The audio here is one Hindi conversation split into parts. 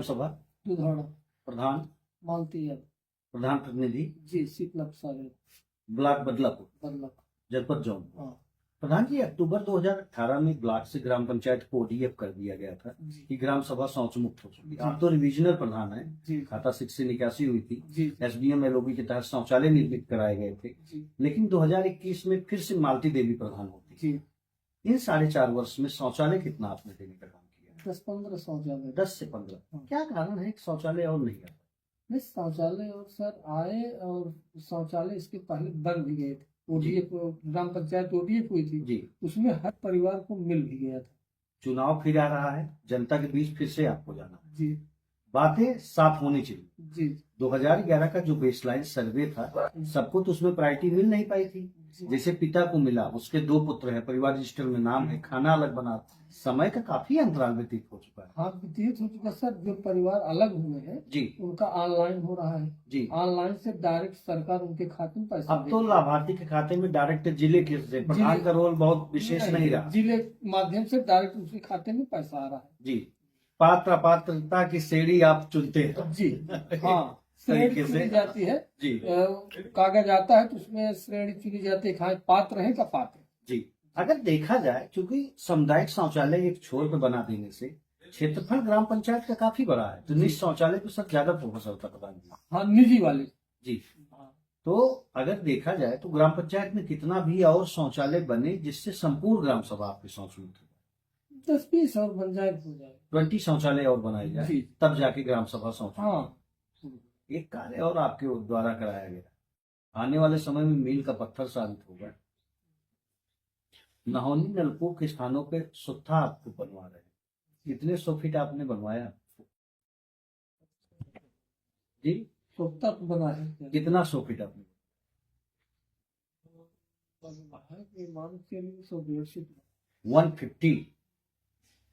सभा दुधाड़ा प्रधान, मालती यादव प्रधान प्रतिनिधि, जी शीतलक सागर ब्लॉक बदलापुर, बदलक। जनपद जौनपुर। हाँ प्रधान जी, अक्टूबर 2018 में ब्लॉक से ग्राम पंचायत को ओडीएफ कर दिया गया था जी कि ग्राम सभा शौच मुक्त हो चुकी है। जी। आप तो रिविजनल प्रधान है, जी खाता 6 से निकासी हुई थी, जी एसडीएम एलओबी के तहत शौचालय निर्मित कराए गए थे, जी लेकिन 2021 में फिर से मालती देवी प्रधान होती। जी। इन 4.5 वर्ष में शौचालय कितना आपने देने का काम किया? 10-15 शौचालय। 10 से 15। क्या कारण है कि शौचालय और नहीं आता? नहीं शौचालय और सर आए और शौचालय इसके पहले बन भी गए थे। ओडीएफ ग्राम पंचायत ओडीएफ हुई थी, जी, उसमें हर परिवार को मिल भी गया था। चुनाव फिर आ रहा है, जनता के बीच फिर से आपको जाना है, जी बातें साफ होनी चाहिए। जी 2011 का जो बेसलाइन सर्वे था, सबको तो उसमें प्रायोरिटी मिल नहीं पाई थी। जी जैसे पिता को मिला, उसके 2 पुत्र हैं, परिवार रजिस्टर में नाम है, खाना अलग बना, समय का काफी अंतराल व्यतीत हो चुका है। हाँ व्यतीत हो चुका सर। जो परिवार अलग हुए हैं जी उनका ऑनलाइन हो रहा है। जी। ऑनलाइन से डायरेक्ट सरकार उनके खाते में पैसा अब तो लाभार्थी के खाते में डायरेक्ट जिले के से प्रधान का रोल बहुत विशेष नहीं रहा। जिले माध्यम से डायरेक्ट उसके खाते में पैसा आ रहा है। जी, पात्र पात्रता की श्रेणी आप चुनते हैं। जी हाँ श्रेणी तरीके से चुनी जाती है। जी कागज आता है तो उसमें श्रेणी चुनी जाती है, खाए पात्र है का पात्र। जी। अगर देखा जाए, क्योंकि सामुदायिक शौचालय एक छोर पे बना देने से क्षेत्रफल ग्राम पंचायत का काफी बड़ा है, तो निजी शौचालय पे सब ज्यादा फोकस होता प्रधान जी। हाँ निजी वाले। जी, हाँ, तो अगर देखा जाए तो ग्राम पंचायत में कितना भी और शौचालय बने जिससे संपूर्ण ग्राम सभा आपकी शौच मुक्त हो। 10-20 और बन जाए हो जाए। 20 शौचालय और बनाए जाए, जी तब जाके ग्राम सभा शौच मुक्त हाँ हो। एक कार्य और आपके द्वारा कराया गया, आने वाले समय में मील का पत्थर साबित होगा। नहौनी नलकूप के स्थानों पे सुत्था आपको बनवा रहे हैं, कितने 100 फीट आपने बनवाया? जी, सोखता तो बना है। कितना 100 फीट आपने? मान के लिए 100-150। 150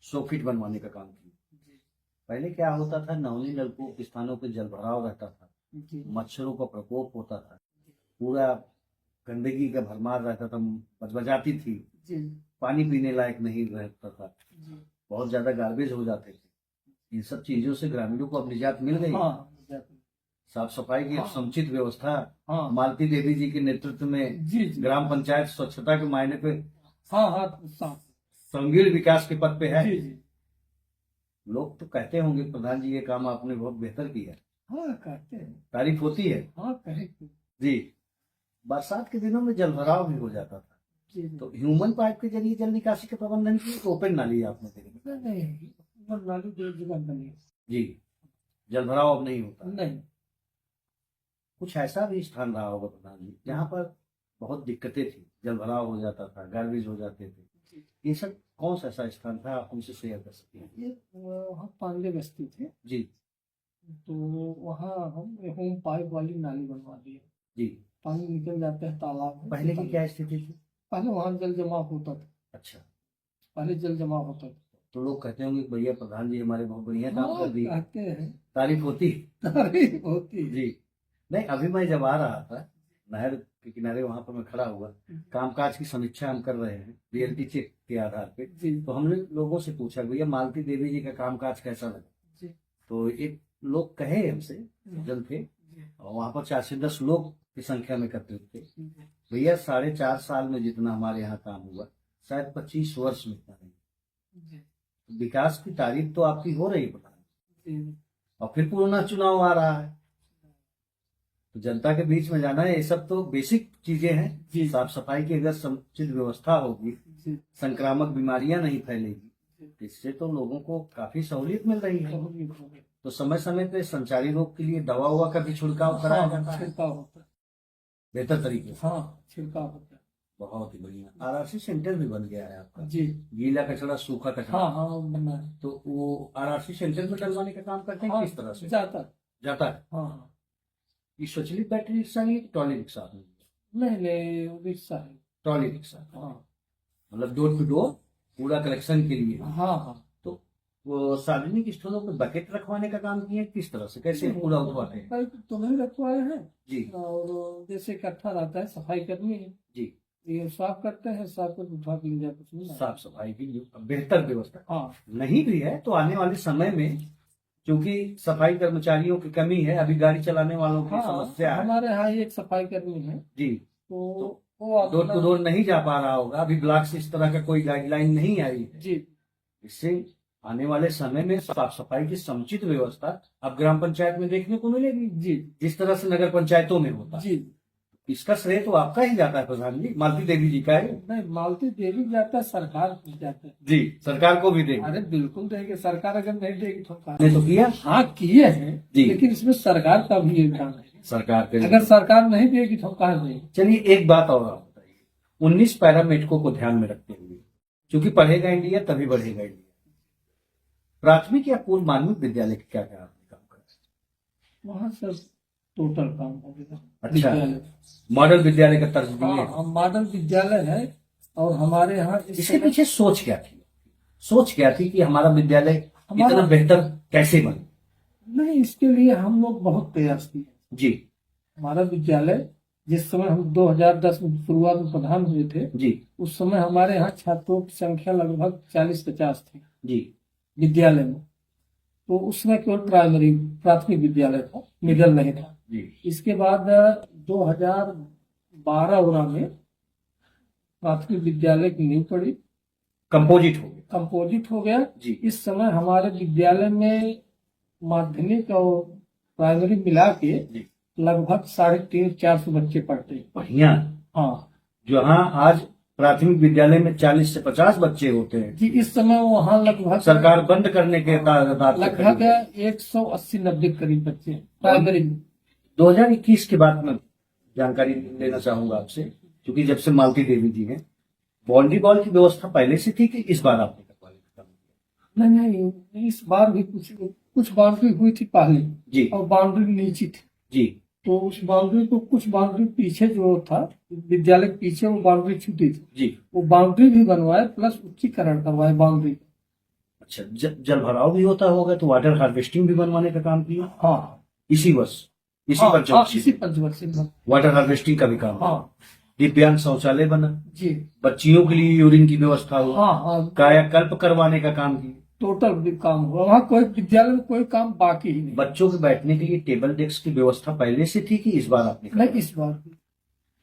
100 फीट बनवाने का काम किया। जी पहले क्या होता था, नवनी नलकूप स्थानों पे जल भराव रहता था, जी मच्छरों का प्रकोप होता था, पूरा गंदगी का भरमार रहता था, बचबचाती थी, जी पानी पीने लायक नहीं रहता था, जी। बहुत ज्यादा गार्बेज हो जाते थे। इन सब चीजों से ग्रामीणों को अब निजात मिल गई। हाँ साफ सफाई की एक समुचित व्यवस्था हाँ मालती देवी जी के नेतृत्व में जी जी। ग्राम पंचायत स्वच्छता के मायने पे हाँ हाँ साफ। संगीण विकास के पद पे है। जी जी लोग तो कहते होंगे प्रधान जी ये काम आपने बहुत बेहतर किया, हाँ कहते हैं। तारीफ होती है। हाँ कहे जी, बरसात के दिनों में जल भराव भी हो जाता था, जी तो ह्यूमन पाइप के जरिए जल निकासी के प्रबंधन की ओपन नाली आपने देखी? नहीं नाली दो जगह बनी। जी, जल भराव अब नहीं होता। नहीं कुछ ऐसा भी स्थान रहा होगा प्रधान जी जहाँ पर बहुत दिक्कतें थी, जल भराव हो जाता था, गार्बेज हो जाते थे, जी। ये सब कौन सा ऐसा स्थान था, आप हमसे शेयर कर सकते हैं? ये वहाँ पांडे बस्ती थे, जी तो वहाँ हम होम पाइप वाली नाली बनवा दी। जी। पानी निकल जाता है तालाब में। पहले की क्या स्थिति थी? पहले वहाँ जल जमाव होता था। अच्छा, पहले जल जमाव होता था। तो लोग कहते होंगे भैया प्रधान जी हमारे बहुत बढ़िया काम कर दिए, कहते हैं तारीफ होती। तारीफ होती है। जी, नहीं अभी मैं जब आ रहा था नहर के किनारे, वहां पर मैं खड़ा हुआ, कामकाज की समीक्षा हम कर रहे हैं रियलिटी चेक के आधार पे, जी तो हमने लोगों से पूछा भैया मालती देवी जी का कामकाज कैसा लगा? जी तो एक लोग कहे हमसे, जन थे, और वहां पर 4 से 10 लोग की संख्या में एकत्रित थे, भैया 4.5 साल में जितना हमारे यहाँ काम हुआ शायद 25 वर्ष में इतना नहीं। विकास की तारीफ तो आपकी हो रही है प्रधान, और फिर पुनः चुनाव आ रहा है, तो जनता के बीच में जाना है। ये सब तो बेसिक चीजें हैं। साफ सफाई की अगर समुचित व्यवस्था होगी, संक्रामक बीमारियां नहीं फैलेगी, तो इससे तो लोगों को काफी सहूलियत मिल रही है। तो समय समय पे संचारी रोग के लिए दवा उवा का भी छिड़काव कराया जाता है, छिड़काव होता है बेहतर तरीके से। हाँ छिड़काव होता है। बहुत ही बढ़िया। आरआरसी सेंटर भी बन गया है आपका, जी गीला कचरा सूखा कचरा। हाँ हाँ बना है। तो वो आरआरसी सेंटर में डलवाने का काम करते हैं, हाँ, किस तरह से जाता है? हाँ हाँ। ये स्वचालित बैटरी रिक्शा नहीं, ट्रॉली रिक्शा? नहीं रिक्शा है। ट्रॉली रिक्शा, हाँ मतलब डोर टू डोर पूरा कलेक्शन के लिए। हाँ हाँ। तो वो सार्वजनिक स्थलों पर बकेट रखवाने का काम किया, किस तरह से, कैसे पूरा उठवाते हैं? पाइप तो नहीं रखवाए हैं जी, और जैसे इकट्ठा रहता है सफाई करनी है जी, ये साफ करते हैं, साफ कर उठा के ले जाते कुछ नहीं। साफ सफाई की जो बेहतर व्यवस्था हाँ नहीं भी है तो आने वाले समय में क्योंकि सफाई कर्मचारियों की कमी है, अभी गाड़ी चलाने वालों की हाँ, समस्या है। हमारे यहाँ एक सफाई कर्मी है, जी, तो वो डोर टू अपना डोर नहीं जा पा रहा होगा, अभी ब्लॉक से इस तरह का कोई गाइडलाइन नहीं आई है। जी इससे आने वाले समय में साफ सफाई की समुचित व्यवस्था अब ग्राम पंचायत में देखने को मिलेगी, जी जिस तरह से नगर पंचायतों में होता है। जी इसका श्रेय तो आपका ही जाता है प्रधान जी, मालती देवी जी का है। नहीं, मालती देवी जाता है, सरकार को जाता है। जी, सरकार को भी देंगे। अरे बिल्कुल देंगे, सरकार अगर नहीं देगी तो ने तो किया हाँ किए हैं, जी। लेकिन इसमें सरकार का भी योगदान है। सरकार के। अगर सरकार नहीं देगी तो कहाँ देगी। चलिए एक बात और आप बताइए, 19 पैरामेडिको को ध्यान में रखते हुए, क्योंकि पढ़ेगा इंडिया तभी बढ़ेगा इंडिया, प्राथमिक या पूर्व माध्यमिक विद्यालय के क्या क्या आपने काम करा? वहाँ सब टोटल काम हो गया। अच्छा, विद्यालय। मॉडल विद्यालय का तर्ज दिए। हाँ, मॉडल विद्यालय है, और हमारे यहाँ इसके पीछे सोच क्या थी? सोच क्या थी कि हमारा विद्यालय हमारा- इतना बेहतर कैसे बने? नहीं, इसके लिए हम लोग बहुत प्रयास किए। जी हमारा विद्यालय जिस समय हम 2010 में शुरुआत में प्रधान हुए थे, जी उस समय हमारे यहाँ छात्रों की संख्या लगभग 40-50 थी जी विद्यालय में। तो उसमें केवल प्राथमिक विद्यालय था, मिडिल नहीं था। जी इसके बाद 2012 में प्राथमिक विद्यालय की नींव पड़ी, कंपोजिट हो गया। कंपोजिट हो गया। जी इस समय हमारे विद्यालय में माध्यमिक और प्राइमरी मिला के जी लगभग 350-400 बच्चे पढ़ते हैं। बढ़िया। हाँ जहाँ आज प्राथमिक विद्यालय में 40 से 50 बच्चे होते हैं, जी, इस समय वहाँ लगभग सरकार बंद करने के तादाद पे लगभग करीब 180-90 करीब बच्चे हैं प्राइमरी में। 2021 के बाद मैं जानकारी लेना चाहूंगा आपसे, क्योंकि जब से मालती देवी जी हैं, बाउंड्री बॉल की व्यवस्था पहले से थी कि इस बार आपने करवाई? नहीं, इस बार भी कुछ बाउंड्री हुई थी पहले जी और बाउंड्री नीचे थी। जी तो उस बाउंड्री को कुछ बाउंड्री पीछे जो था विद्यालय के पीछे, वो बाउंड्री छूटी थी, जी। वो बाउंड्री भी बनवाए प्लस उच्चीकरण करवाए बाउंड्री। अच्छा, जल भराव भी होता होगा तो वाटर हार्वेस्टिंग भी बनवाने का काम किया हाँ इसी वर्ष, इसी हाँ, पंचवर्षीय इसी पंचवर्षीय में। वाटर हार्वेस्टिंग का भी काम। हाँ दिव्यांग शौचालय बना, जी, बच्चियों के लिए यूरिन की व्यवस्था हुआ, हाँ हाँ, कायाकल्प करवाने का काम किया, टोटल भी काम हुआ। वहाँ कोई विद्यालय में कोई काम बाकी ही नहीं। बच्चों के बैठने के लिए टेबल डेस्क की व्यवस्था पहले से थी कि इस बार आपने नहीं, करवाई? इस बार भी।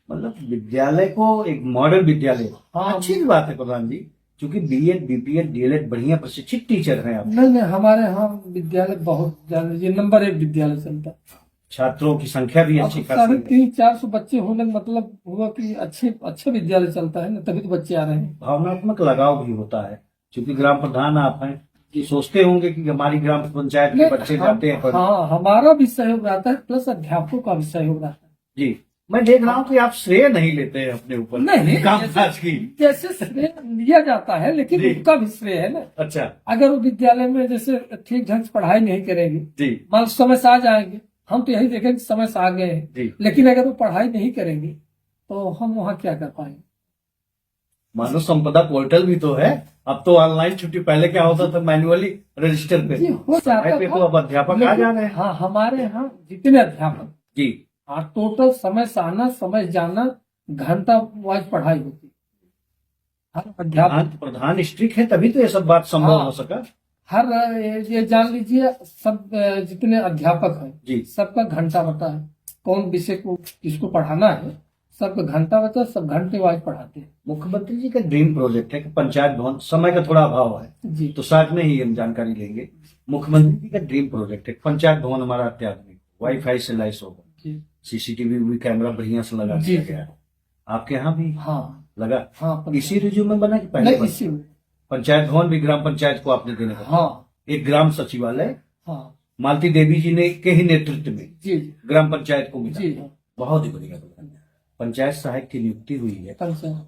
मतलब विद्यालय को एक मॉडल विद्यालय। हाँ। अच्छी बात है प्रधान जी, क्योंकि बीएड बीपीएड डीएलएड बढ़िया प्रशिक्षित टीचर हैं आप। नहीं, हमारे यहाँ विद्यालय बहुत ज्यादा, ये नंबर 1 विद्यालय चलता है। छात्रों की संख्या भी अच्छी खासी है। 350-400 बच्चे होने का मतलब हुआ कि अच्छे विद्यालय चलता है ना, तभी तो बच्चे आ रहे हैं। भावनात्मक लगाव भी होता है, क्योंकि ग्राम प्रधान आप हैं, कि सोचते होंगे कि हमारी ग्राम पंचायत के बच्चे जाते हैं पर। हाँ, हमारा भी सहयोग रहता है, प्लस अध्यापकों का भी सहयोग रहता है। जी, मैं देख रहा हूँ कि आप श्रेय नहीं लेते हैं अपने ऊपर नहीं, कामकाज की। जैसे श्रेय लिया जाता है, लेकिन जी। उनका भी श्रेय है ना। अच्छा अगर वो विद्यालय में जैसे ठीक ढंग से पढ़ाई नहीं करेंगे, जी मान लो समय से आ जाएंगे, हम तो यही देखेंगे समय से आ गए हैं, जी। लेकिन अगर वो पढ़ाई नहीं करेंगे तो हम वहाँ क्या कर पाएंगे। मानव संपदा पोर्टल भी तो है, अब तो ऑनलाइन छुट्टी, पहले क्या होता था मैन्युअली रजिस्टर पे। जी, हो जाता समय पे था। तो अब अध्यापक आ लेकिन जा रहे हैं। हाँ, हमारे यहाँ जितने अध्यापक, जी हाँ, टोटल समय से आना, समय से जाना, घंटा वाइज पढ़ाई होती है। हर अध्यापक, प्रधान स्ट्रिक्ट है तभी तो ये सब बात संभव हाँ। हो सका। हर ये जान लीजिए, सब जितने अध्यापक हैं जी सबका घंटा होता है, कौन विषय को किसको पढ़ाना है, सबका घंटा होता है, सब घंटे वाइज पढ़ाते हैं। मुख्यमंत्री जी का ड्रीम प्रोजेक्ट है कि पंचायत भवन, समय का थोड़ा अभाव है जी तो साथ में ही हम जानकारी लेंगे। मुख्यमंत्री जी का ड्रीम प्रोजेक्ट है पंचायत भवन हमारा अत्याधुनिक, वाईफाई से लैस होगा, जी सीसीटीवी भी कैमरा बढ़िया से लगा जी दिया गया है। आपके यहाँ भी हाँ लगा? हाँ, इसी रिज्यूम में बना कि पहले नहीं, बना? इसी में। पंचायत भवन भी ग्राम पंचायत को आपने देने का, हाँ एक ग्राम सचिवालय हाँ मालती देवी जी ने के ही नेतृत्व में जी ग्राम पंचायत को मिला। जी, बहुत ही बढ़िया। पंचायत सहायक की नियुक्ति हुई है, पेंशन,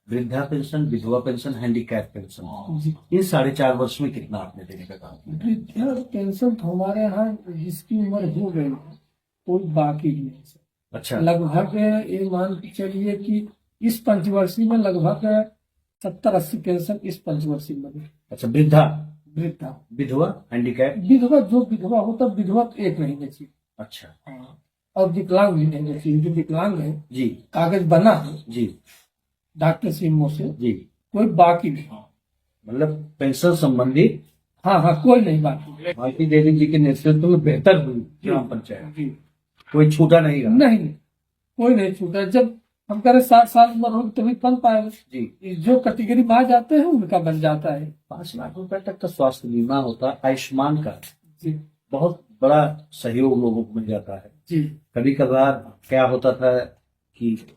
वृद्धा पेंशन, विधवा पेंशन, हैंडीकैप पेंशन, जी। इन 4.5 वर्ष में कितना आपने देने का काम किया? वृद्धा पेंशन तो हमारे यहाँ जिसकी उम्र हो गई है, कोई बाकी ही नहीं है। अच्छा लगभग ये मान के चलिए कि इस पंचवर्षीय में लगभग 70-80 पेंशन इस पंचवर्षीय में मिली। अच्छा, वृद्धा, वृद्धा, विधवा, हैंडीकैप। विधवा, जो विधवा होता विधवा तो एक नहीं चाहिए। अच्छा हाँ, और विकलांग भी नहीं चाहिए। जो विकलांग है, जी कागज बना है जी डॉक्टर सीमो से, जी, कोई बाकी नहीं। मतलब पेंशन संबंधी हाँ हाँ, कोई नहीं बाकी। भारती देवी जी के नेतृत्व में बेहतर हुई ग्राम पंचायत, जी कोई छूटा नहीं रहा। नहीं नहीं, कोई नहीं छूटा। जब हम करें 60 साल उम्र होगी तभी बन पाएगा। जी, जो कैटेगरी में आ जाते हैं उनका बन जाता है। 5 लाख रुपए तक का स्वास्थ्य बीमा होता है, आयुष्मान कार्ड, जी बहुत बड़ा सहयोग लोगों को मिल जाता है। जी कभी कभार क्या होता था कि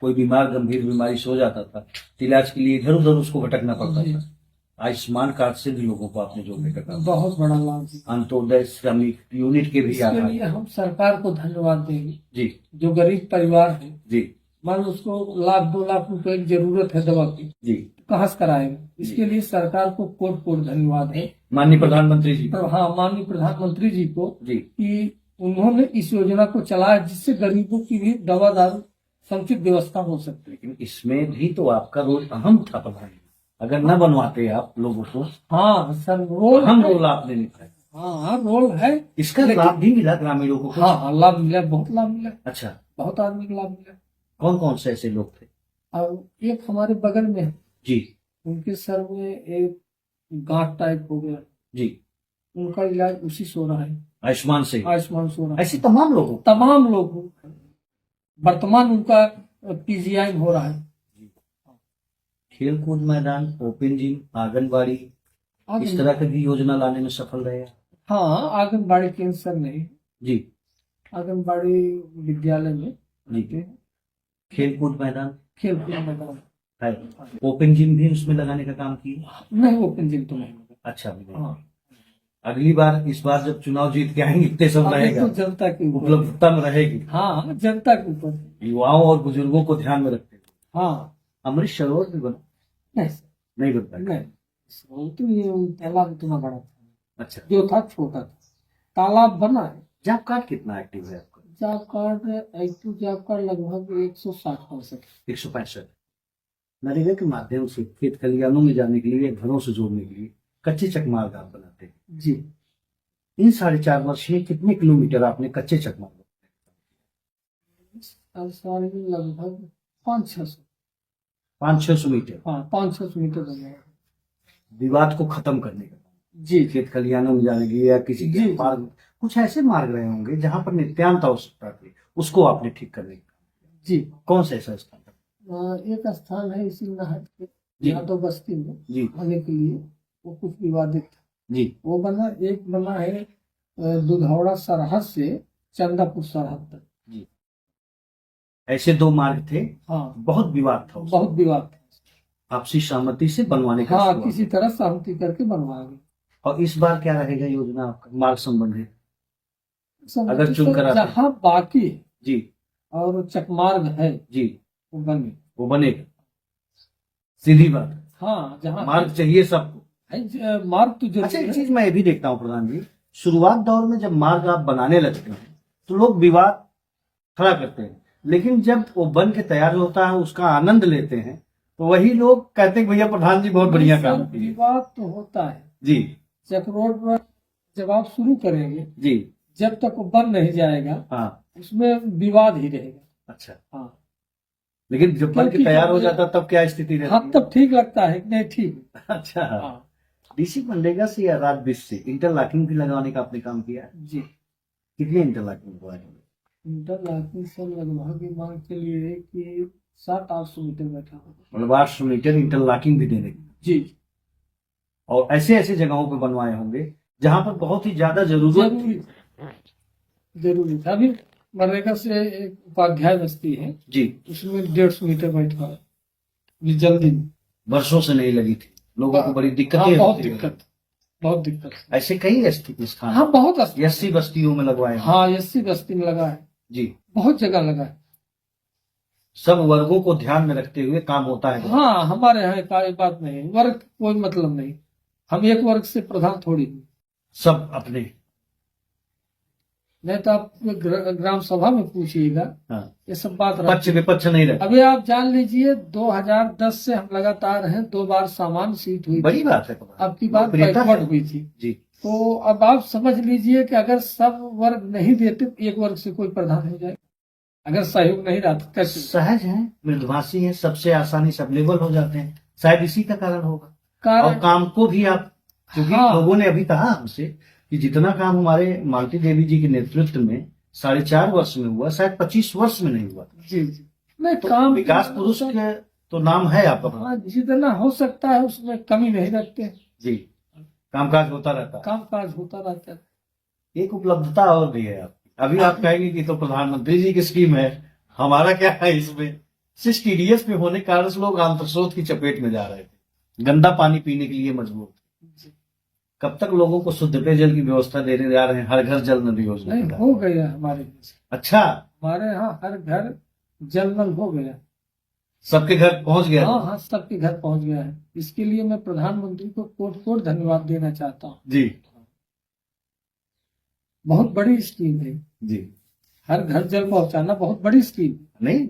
कोई बीमार गंभीर बीमारी से हो जाता था, तो इलाज के लिए इधर उधर उसको भटकना पड़ता जी। था। आयुष्मान कार्ड से भी लोगों को आपने जोड़ने का काम, बहुत बड़ा लाभ है। अंत्योदय श्रमिक यूनिट के भी इसके आधार लिए हम सरकार को धन्यवाद देंगे। जी जो गरीब परिवार है, जी मान लो उसको 1-2 लाख रुपए की जरूरत है दवा की, जी। कहाँ से कराएगा? इसके लिए सरकार को कोट कोट धन्यवाद है। माननीय प्रधानमंत्री जी, हाँ, माननीय प्रधानमंत्री जी को जी कि उन्होंने इस योजना को चलाया जिससे गरीबों की भी दवा दारू समुचित व्यवस्था हो सकती है। लेकिन इसमें भी तो आपका रोल अहम था प्रधान जी। अगर न बनवाते आप लोगों को, हाँ सर, रोल अहम है। रोल आपने निभाया। हाँ रोल है। इसका लेकिन- लाभ भी मिला ग्रामीणों को। हाँ हाँ, लाभ मिला, बहुत लाभ मिला, अच्छा, बहुत आदमी को लाभ मिला। कौन कौन से ऐसे लोग थे? और एक हमारे बगल में है, जी उनके सर में एक गांठ टाइप हो गया, जी, उनका इलाज उसी से हो रहा है, आयुष्मान से। आयुष्मान से हो रहा है। ऐसे तमाम लोगों तमाम लोग वर्तमान उनका पीजीआई में हो रहा है। खेल कूद मैदान, ओपन जिम, आंगनबाड़ी, इस आंगन- तरह की भी योजना लाने में सफल रहे। हाँ, आंगनबाड़ी केंद्र सर नहीं, जी आंगनबाड़ी विद्यालय में जी। खेल कूद मैदान खेल कूद मैदान है, ओपन जिम भी उसमें लगाने का काम किया। नहीं, ओपन जिम तो नहीं। अच्छा भी नहीं। हाँ, अगली बार, इस बार जब चुनाव जीत के आएंगे इतने सब अभी रहेगा, तो जनता के ऊपर, उपलब्धता में रहेगी। हाँ जनता के ऊपर। युवाओं और बुजुर्गों को ध्यान में रखते हुए हाँ अमृत सरोवर भी बना नहीं सर, नहीं बनता? नहीं, वो तो ये तालाब इतना बड़ा था, अच्छा, जो था छोटा था, तालाब बना है। जॉब कार्ड कितना एक्टिव है आपका? Job card, active job card लगभग 160%। 165। नरेगा के माध्यम से खेत खलिहानों में जाने के लिए, घरों से जोड़ने के लिए कच्चे चकमार्ग आप बनाते हैं। जी, इन 4.5 वर्ष में कितने किलोमीटर आपने कच्चे चकमार्ग? साल में लगभग 500-600। 500-600 मीटर। हाँ, 500 मीटर बना है। विवाद को खत्म करने का, जी खेत खलिहानों में जाने के लिए या किसी के जी, मार्ग, कुछ ऐसे मार्ग रहे होंगे जहां पर नित्यांत आवश्यकता थी, उसको आपने ठीक करने का। जी। कौन सा ऐसा स्थान था? एक स्थान है इसी नहर के जी। यादव बस्ती में जी होने के लिए, वो कुछ विवादित था, जी वो बना। एक बना है दुधौड़ा सरहद से चंदापुर सरहद तक। जी, ऐसे 2 मार्ग थे, हाँ, बहुत विवाद था उसमें। बहुत विवाद था। आपसी सहमति से बनवाने का हाँ, शुरुआत। किसी तरह सहमति करके बनवाएंगे। और इस बार क्या रहेगा योजना आपका मार्ग संबंधी? सब अगर चुन कर आते हैं। जहाँ बाकी है जी और चकमार्ग है जी, वो बने। वो बनेगा, सीधी बात है। हाँ, जहाँ मार्ग चाहिए सबको। है, मार्ग तो अच्छा, जरूरी एक है। चीज मैं ये भी देखता हूँ प्रधान जी, शुरुआत दौर में जब मार्ग आप बनाने लगते हैं तो लोग विवाद खड़ा करते हैं, लेकिन जब वो बन के तैयार होता है, उसका आनंद लेते हैं, तो वही लोग कहते हैं भैया प्रधान जी बहुत बढ़िया काम सर, किए। विवाद तो होता है जी चक रोड पर, जब आप शुरू करेंगे जी, जब तक वो बन नहीं जाएगा हाँ, उसमें विवाद ही रहेगा। अच्छा। हाँ लेकिन जब बन के क्योंकि तैयार जब हो ये- जाता तब क्या स्थिति रहती हाँ, है? तब ठीक लगता है कि नहीं ठीक है। अच्छा, हाँ डीसी मनरेगा से या रात 20 से इंटरलॉकिंग भी लगाने का आपने काम किया है? जी, कितनी इंटरलॉकिंग हुआ है? इंटरलॉकिंग से लगभग ये मान के लिए कि 700-800 मीटर बैठा होगा। मतलब 800 मीटर इंटरलॉकिंग भी देने की, जी, और ऐसे ऐसे जगहों पे बनवाए होंगे जहां पर बहुत ही ज्यादा जरूरत थी। जरूरी था। अभी मनरेगा से एक उपाध्याय बस्ती है, जी, उसमें 150 मीटर बैठा है, अभी जल्दी में। वर्षों से नहीं लगी थी, लोगों को बड़ी हाँ, दिक्कतें बहुत होती दिक्कत, बहुत दिक्कत। ऐसे कई स्थिति स्थान हाँ, बहुत अस्थिर। 80 बस्तियों में लगवाए हैं। हाँ, 80 बस्ती में लगा है, जी, बहुत जगह लगा है। सब वर्गों को ध्यान में रखते हुए काम होता है। हाँ, हमारे यहाँ का ये बात नहीं है, वर्ग कोई मतलब नहीं, हम एक वर्ग से प्रधान थोड़ी हैं। सब अपने। नहीं तो आप ग्राम सभा में पूछिएगा, हाँ, ये सब बात पक्ष रहती है। विपक्ष नहीं रहता। अभी आप जान लीजिए 2010 से हम लगातार हैं, 2 बार सामान्य सीट हुई बड़ी थी, बात है। अब की बार लोकप्रियता बैकवर्ड है। हुई थी। जी, तो अब आप समझ लीजिए कि अगर सब वर्ग नहीं देते तो एक वर्ग से कोई प्रधान हो जाए, अगर सहयोग नहीं रहा तो कैसे? सहज है, मृदुभाषी है, सबसे आसानी से अवेलेबल हो जाते हैं, शायद इसी का कारण होगा। और कारण काम को भी आप क्योंकि हाँ। लोगों ने अभी कहा हमसे कि जितना काम हमारे मालती देवी जी के नेतृत्व में 4.5 वर्ष में हुआ, शायद 25 वर्ष में नहीं हुआ। जी जी नहीं तो काम विकास पुरुष के तो नाम है आपका। हाँ जितना हो सकता है उसमें कमी नहीं रखते। जी, कामकाज होता रहता है। कामकाज होता रहता है। एक उपलब्धता और भी है आपकी। अभी आप कहेंगे कि तो प्रधानमंत्री जी की स्कीम है, हमारा क्या है इसमें। सिर्फ TDS में होने के कारण से लोग आंत्रशोथ की चपेट में जा रहे थे, गंदा पानी पीने के लिए मजबूर थे। जी। कब तक लोगों को शुद्ध पेयजल की व्यवस्था देने जा रहे हैं, हर घर जल नल योजना नहीं के हो तहत? गया हमारे देश। अच्छा, हमारे यहाँ हर घर जल नल हो गया। सबके घर पहुंच गया? हाँ हाँ सबके घर पहुंच गया है। इसके लिए मैं प्रधानमंत्री को कोट कोट धन्यवाद देना चाहता हूँ। जी बहुत बड़ी स्कीम है। जी। हर घर जल पहुंचाना बहुत बड़ी स्कीम। नहीं,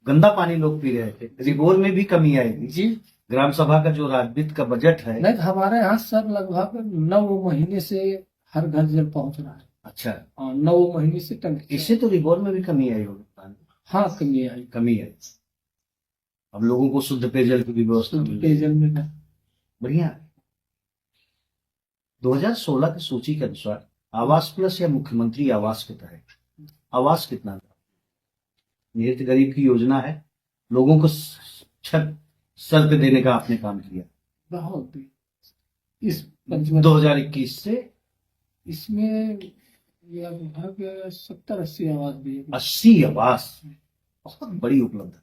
गंदा पानी लोग पी रहे थे, रिगोर में भी कमी आएगी। जी ग्राम सभा का जो राजवित्त का बजट है। नहीं हमारे यहाँ सर लगभग 9 महीने से हर घर जल पहुंच रहा है। अच्छा, 9 महीने से टंकी। इससे तो रिगोर में भी कमी आई होगी पानी। हाँ कमी आई। कमी आई। अब लोगों को शुद्ध पेयजल की भी व्यवस्था मिल रही है। पेयजल में बढ़िया है। 2016 की सूची के अनुसार आवास प्लस या मुख्यमंत्री आवास के तहत आवास कितना था? नियत गरीब की योजना है, लोगों को छत सर पे देने का आपने काम किया। बहुत इस 2021 से इसमें लगभग 70-80 आवाज दिए गए। 80 आवास, बहुत बड़ी उपलब्धि।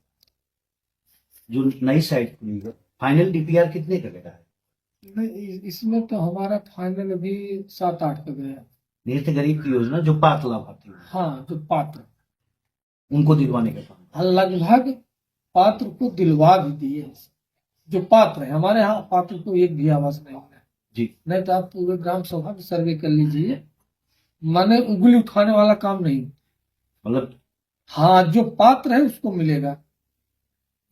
जो नई साइट खुली है, फाइनल DPR कितने का लगा है? नहीं इसमें तो हमारा फाइनल अभी 7-8 का गया। नियत गरीब की योजना जो पात्र लाभार्थी हैं, हाँ जो पात्र उनको दिलवाने का काम। लगभग पात्र को दिलवा भी दिए हैं। जो पात्र है हमारे यहाँ पात्र को एक भी आवाज नहीं है। जी, नहीं तो आप पूरे ग्राम सभा में सर्वे कर लीजिए, माने उंगली उठाने वाला काम नहीं। मतलब हाँ जो पात्र है उसको मिलेगा।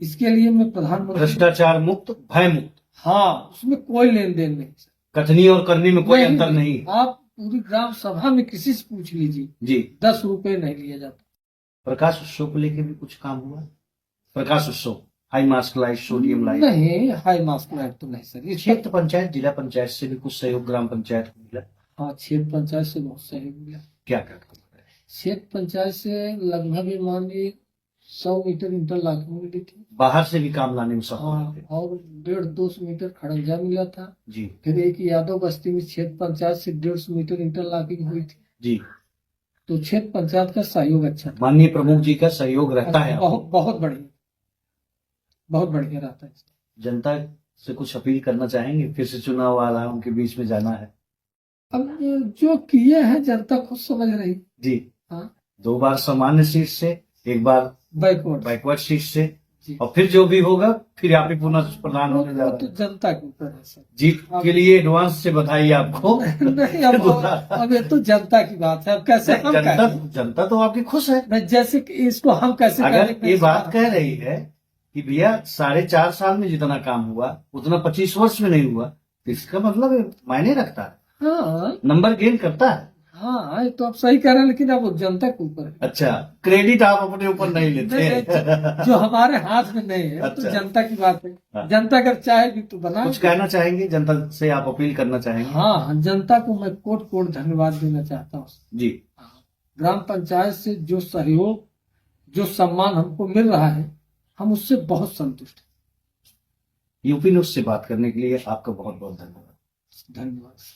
इसके लिए मैं प्रधानमंत्री। भ्रष्टाचार मुक्त, भय मुक्त। हाँ उसमें कोई लेन देन नहीं। कथनी और करनी में कोई अंतर नहीं। आप पूरी ग्राम सभा में किसी से पूछ लीजिए, जी। 10 रुपए नहीं लिया जाता। प्रकाश उत्सव को लेकर भी कुछ काम हुआ? प्रकाश उत्सव, high mask light, sodium light. नहीं हाई मास्क लाइट तो नहीं सर। क्षेत्र पंचायत, जिला पंचायत से भी कुछ सहयोग ग्राम पंचायत को मिला? हाँ क्षेत्र पंचायत से बहुत सहयोग मिला। क्या क्या काम है? क्षेत्र पंचायत से लगभग मान लीजिए 100 मीटर इंटरलॉक मिली थी। बाहर से भी काम लाने में सफल हाँ थे। और 150-200 मीटर खड़ंजा मिला था। जी फिर एक यादव बस्ती में क्षेत्र पंचायत से 150 मीटर इंटरलॉकिंग हुई थी। जी। तो क्षेत्र पंचायत का सहयोग अच्छा था। माननीय प्रमुख जी का सहयोग रहता है आपको? बहुत बढ़िया, बहुत बढ़िया रहता है। जनता से कुछ अपील करना चाहेंगे? फिर से चुनाव आ रहा है, उनके बीच में जाना है। अब जो किए हैं जनता खुद समझ रही। जी हाँ 2 बार सामान्य सीट से, 1 बार बैकवर्ड सीट से, जी। और फिर जो भी होगा फिर आप ही पुनः प्रधान होने जा वो रहे तो हैं। जनता के ऊपर है सर। जीत के लिए एडवांस से बधाई आपको। नहीं अब ये तो जनता की बात है। अब कैसे हम जनता कहें? जनता तो आपकी खुश है। नहीं, जैसे कि इसको हम कैसे अगर करें? ये बात कह रही है कि भैया 4.5 साल में जितना काम हुआ उतना 25 वर्ष में नहीं हुआ, तो इसका मतलब ये मायने रखता है, हाँ नंबर गेन करता है। हाँ ये तो आप सही कह रहे हैं, लेकिन अब वो जनता के ऊपर है। अच्छा, क्रेडिट आप अपने ऊपर नहीं लेते। जो हमारे हाथ में नहीं है, तो अच्छा। जनता की बात है। हाँ। जनता अगर चाहेगी तो बना। कुछ कहना चाहेंगे जनता से, आप अपील करना चाहेंगे? हाँ जनता को मैं कोट कोट धन्यवाद देना चाहता हूँ। जी। ग्राम पंचायत से जो सहयोग, जो सम्मान हमको मिल रहा है, हम उससे बहुत संतुष्ट हैं। यूपी न्यूज से बात करने के लिए आपका बहुत बहुत धन्यवाद। धन्यवाद।